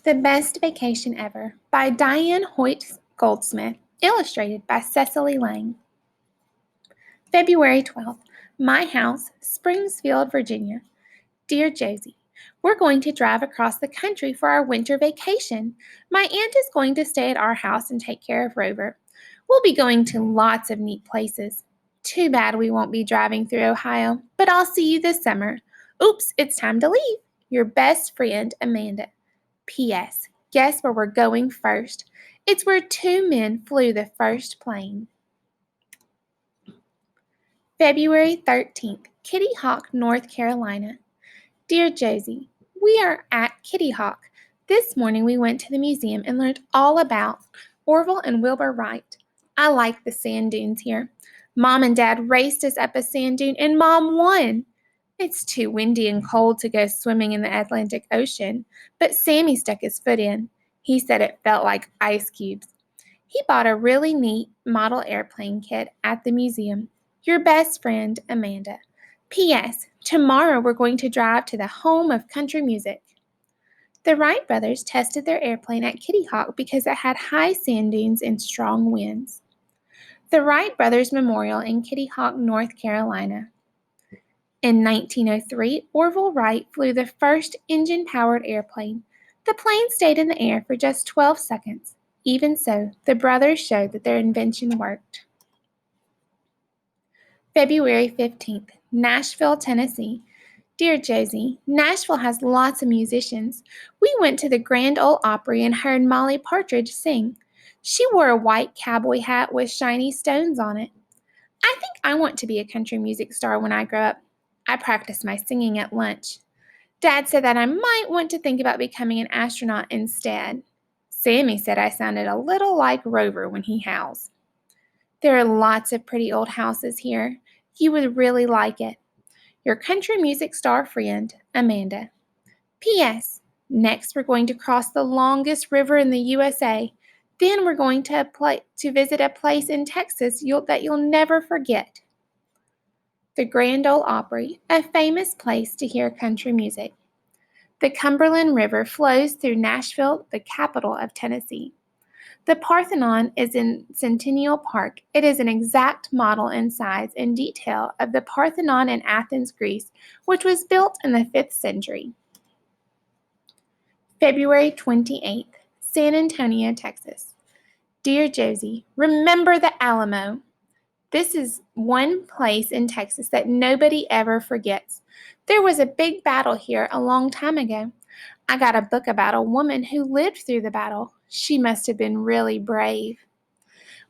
The Best Vacation Ever by Diane Hoyt-Goldsmith, illustrated by Cecily Lang. February 12th. My house, Springfield, Virginia. Dear Josie, we're going to drive across the country for our winter vacation. My aunt is going to stay at our house and take care of Rover. We'll be going to lots of neat places. Too bad we won't be driving through Ohio, but I'll see you this summer. Oops, it's time to leave. Your best friend, Amanda. P.S. Guess where we're going first? It's where two men flew the first plane. February 13th, Kitty Hawk, North Carolina. Dear Josie, we are at Kitty Hawk. This morning we went to the museum and learned all about Orville and Wilbur Wright. I like the sand dunes here. Mom and Dad raced us up a sand dune and Mom won. It's too windy and cold to go swimming in the Atlantic Ocean, but Sammy stuck his foot in. He said it felt like ice cubes. He bought a really neat model airplane kit at the museum. Your best friend, Amanda. P.S. Tomorrow we're going to drive to the home of country music. The Wright brothers tested their airplane at Kitty Hawk because it had high sand dunes and strong winds. The Wright Brothers Memorial in Kitty Hawk, North Carolina. In 1903, Orville Wright flew the first engine-powered airplane. The plane stayed in the air for just 12 seconds. Even so, the brothers showed that their invention worked. February 15th, Nashville, Tennessee. Dear Josie, Nashville has lots of musicians. We went to the Grand Ole Opry and heard Molly Partridge sing. She wore a white cowboy hat with shiny stones on it. I think I want to be a country music star when I grow up. I practiced my singing at lunch. Dad said that I might want to think about becoming an astronaut instead. Sammy said I sounded a little like Rover when he howls. There are lots of pretty old houses here. You would really like it. Your country music star friend, Amanda. P.S. Next, we're going to cross the longest river in the USA. Then we're going to visit a place in Texas that you'll never forget. The Grand Ole Opry, a famous place to hear country music. The Cumberland River flows through Nashville, the capital of Tennessee. The Parthenon is in Centennial Park. It is an exact model in size and detail of the Parthenon in Athens, Greece, which was built in the 5th century. February 28th, San Antonio, Texas. Dear Josie, remember the Alamo. This is one place in Texas that nobody ever forgets. There was a big battle here a long time ago. I got a book about a woman who lived through the battle. She must have been really brave.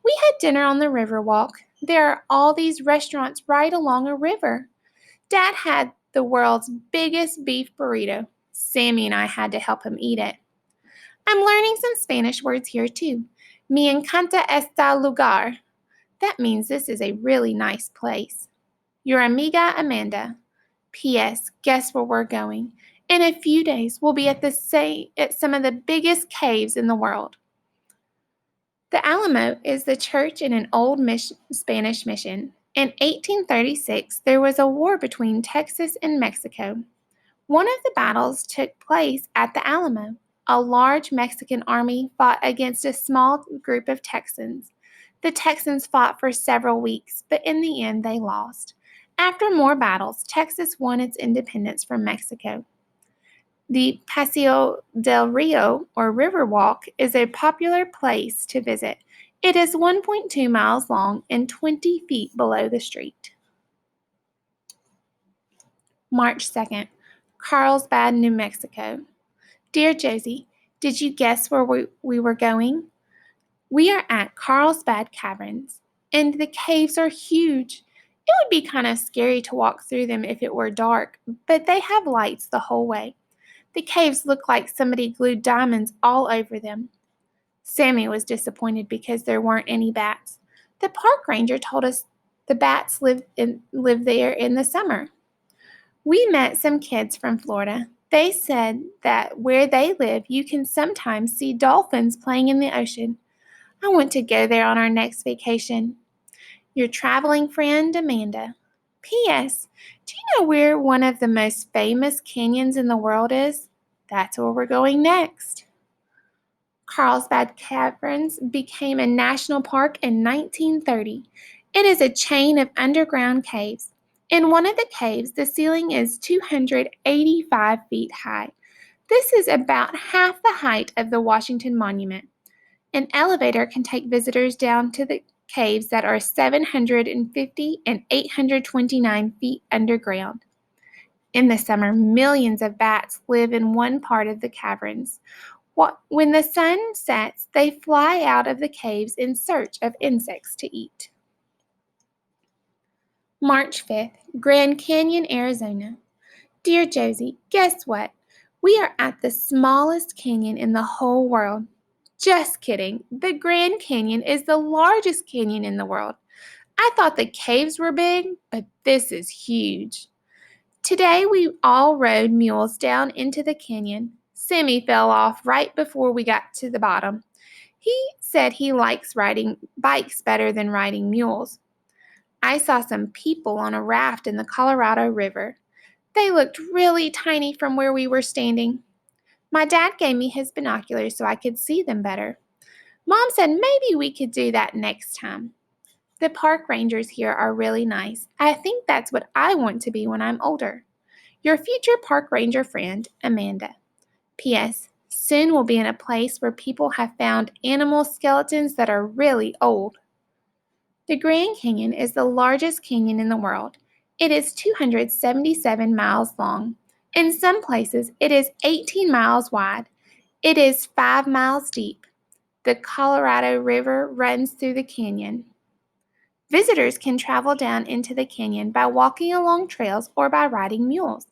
We had dinner on the Riverwalk. There are all these restaurants right along a river. Dad had the world's biggest beef burrito. Sammy and I had to help him eat it. I'm learning some Spanish words here too. Me encanta este lugar. That means this is a really nice place. Your amiga Amanda. P.S. Guess where we're going? In a few days, we'll be at some of the biggest caves in the world. The Alamo is the church in an old Spanish mission. In 1836, there was a war between Texas and Mexico. One of the battles took place at the Alamo. A large Mexican army fought against a small group of Texans. The Texans fought for several weeks, but in the end they lost. After more battles, Texas won its independence from Mexico. The Paseo del Rio, or Riverwalk, is a popular place to visit. It is 1.2 miles long and 20 feet below the street. March 2nd, Carlsbad, New Mexico. Dear Josie, did you guess where we were going? We are at Carlsbad Caverns, and the caves are huge. It would be kind of scary to walk through them if it were dark, but they have lights the whole way. The caves look like somebody glued diamonds all over them. Sammy was disappointed because there weren't any bats. The park ranger told us the bats live there in the summer. We met some kids from Florida. They said that where they live, you can sometimes see dolphins playing in the ocean. I want to go there on our next vacation. Your traveling friend, Amanda. P.S. Do you know where one of the most famous canyons in the world is? That's where we're going next. Carlsbad Caverns became a national park in 1930. It is a chain of underground caves. In one of the caves, the ceiling is 285 feet high. This is about half the height of the Washington Monument. An elevator can take visitors down to the caves that are 750 and 829 feet underground. In the summer, millions of bats live in one part of the caverns. When the sun sets, they fly out of the caves in search of insects to eat. March 5th, Grand Canyon, Arizona. Dear Josie, guess what? We are at the smallest canyon in the whole world. Just kidding. The Grand Canyon is the largest canyon in the world. I thought the caves were big, but this is huge. Today we all rode mules down into the canyon. Sammy fell off right before we got to the bottom. He said he likes riding bikes better than riding mules. I saw some people on a raft in the Colorado River. They looked really tiny from where we were standing. My dad gave me his binoculars so I could see them better. Mom said maybe we could do that next time. The park rangers here are really nice. I think that's what I want to be when I'm older. Your future park ranger friend, Amanda. P.S. Soon we'll be in a place where people have found animal skeletons that are really old. The Grand Canyon is the largest canyon in the world. It is 277 miles long. In some places, it is 18 miles wide. It is 5 miles deep. The Colorado River runs through the canyon. Visitors can travel down into the canyon by walking along trails or by riding mules.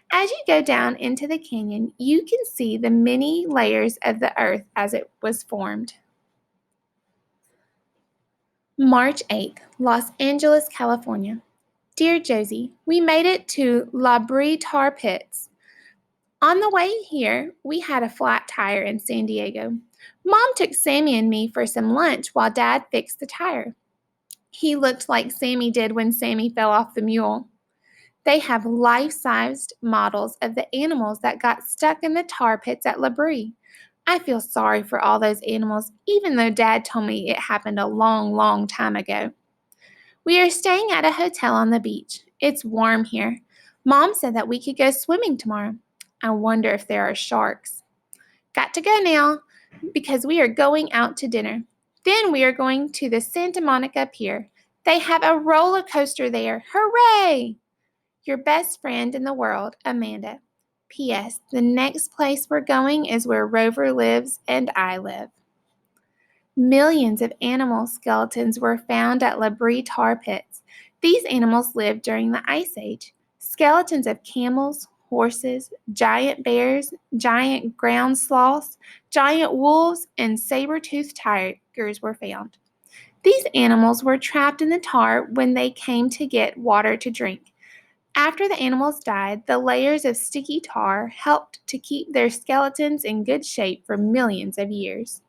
As you go down into the canyon, you can see the many layers of the earth as it was formed. March 8th, Los Angeles, California. Dear Josie, we made it to La Brea Tar Pits. On the way here, we had a flat tire in San Diego. Mom took Sammy and me for some lunch while Dad fixed the tire. He looked like Sammy did when Sammy fell off the mule. They have life-sized models of the animals that got stuck in the tar pits at La Brea. I feel sorry for all those animals, even though Dad told me it happened a long, long time ago. We are staying at a hotel on the beach. It's warm here. Mom said that we could go swimming tomorrow. I wonder if there are sharks. Got to go now because we are going out to dinner. Then we are going to the Santa Monica Pier. They have a roller coaster there. Hooray! Your best friend in the world, Amanda. P.S. The next place we're going is where Rover lives and I live. Millions of animal skeletons were found at La Brea Tar Pits. These animals lived during the Ice Age. Skeletons of camels, horses, giant bears, giant ground sloths, giant wolves, and saber-toothed tigers were found. These animals were trapped in the tar when they came to get water to drink. After the animals died, the layers of sticky tar helped to keep their skeletons in good shape for millions of years.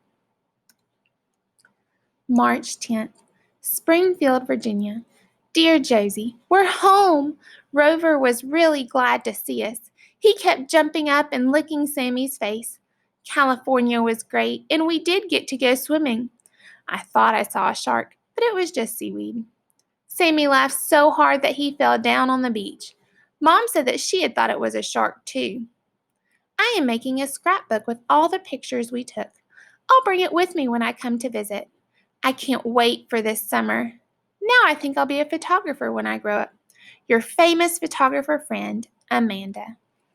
March 10th, Springfield, Virginia. Dear Josie, we're home! Rover was really glad to see us. He kept jumping up and licking Sammy's face. California was great, and we did get to go swimming. I thought I saw a shark, but it was just seaweed. Sammy laughed so hard that he fell down on the beach. Mom said that she had thought it was a shark too. I am making a scrapbook with all the pictures we took. I'll bring it with me when I come to visit. I can't wait for this summer. Now I think I'll be a photographer when I grow up. Your famous photographer friend, Amanda.